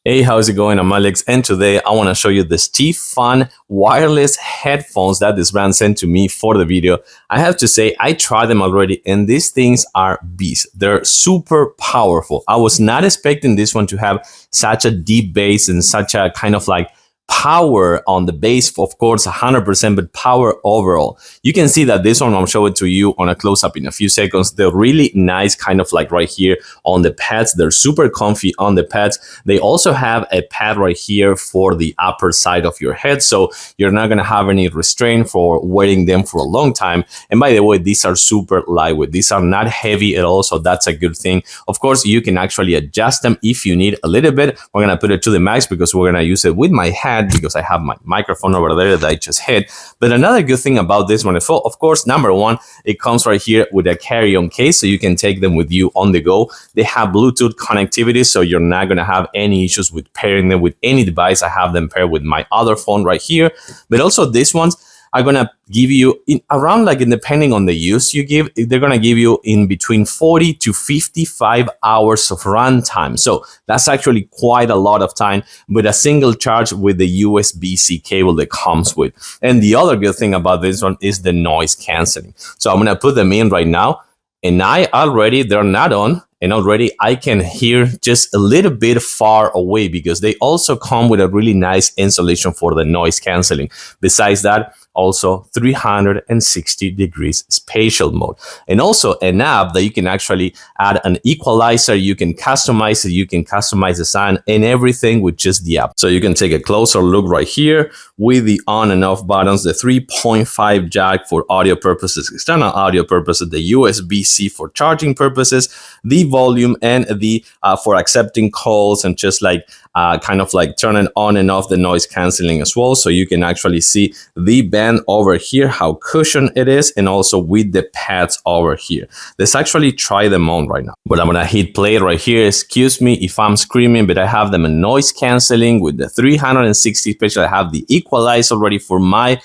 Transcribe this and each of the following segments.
Hey, how's it going? I'm Alex, and today I want to show you the Fun wireless headphones that this brand sent to me for the video. I have to say, I tried them already, and these things are beasts. They're super powerful. I was not expecting this one to have such a deep bass and such a kind of like power on the bass, of course 100%, but power overall. You can see that this one, I'll show it to you on a close-up in a few seconds. They're really nice, kind of like right here on the pads. They're super comfy on the pads. They also have a pad right here for the upper side of your head, so you're not gonna have any restraint for wearing them for a long time. And by the way, these are super lightweight. These are not heavy at all, so that's a good thing. Of course, you can actually adjust them if you need a little bit. We're gonna put it to the max because we're gonna use it with my hand, because I have my microphone over there that I just hit. But another good thing about this one, of course, number one, it comes right here with a carry-on case, so you can take them with you on the go. They have Bluetooth connectivity, so you're not going to have any issues with pairing them with any device. I have them paired with my other phone right here. But also these ones are going to give you around, like, depending on the use you give, they're going to give you in between 40 to 55 hours of runtime. So that's actually quite a lot of time with a single charge with the USB-C cable that comes with. And the other good thing about this one is the noise canceling. So I'm going to put them in right now, and they're not on, and already I can hear just a little bit far away because they also come with a really nice insulation for the noise canceling. Besides that, also 360 degrees spatial mode, and also an app that you can actually add an equalizer. You can customize it, you can customize the sound and everything with just the app. So you can take a closer look right here with the on and off buttons, the 3.5 jack for audio purposes, external audio purposes, the USB-C for charging purposes, the volume, and the for accepting calls, and just like kind of like turning on and off the noise canceling as well. So you can actually see the band over here, how cushioned it is, and also with the pads over here. Let's actually try them on right now. But I'm gonna hit play right here. Excuse me if I'm screaming, but I have them in noise canceling with the 360 spatial. I have the equalizer already for my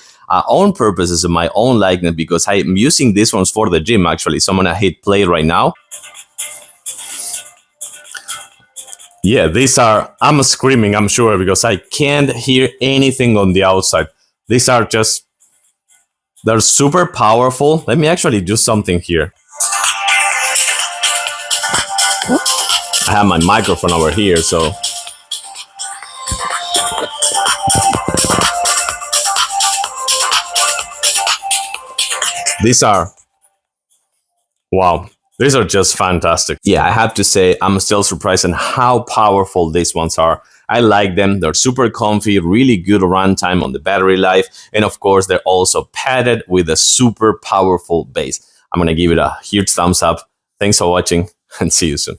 own purposes and my own likeness, because I am using these ones for the gym actually. So I'm gonna hit play right now. Yeah, I'm screaming, I'm sure, because I can't hear anything on the outside. These are they're super powerful. Let me actually do something here. I have my microphone over here, so. Wow. These are just fantastic. Yeah, I have to say, I'm still surprised at how powerful these ones are. I like them. They're super comfy, really good runtime on the battery life. And of course, they're also padded with a super powerful bass. I'm going to give it a huge thumbs up. Thanks for watching, and see you soon.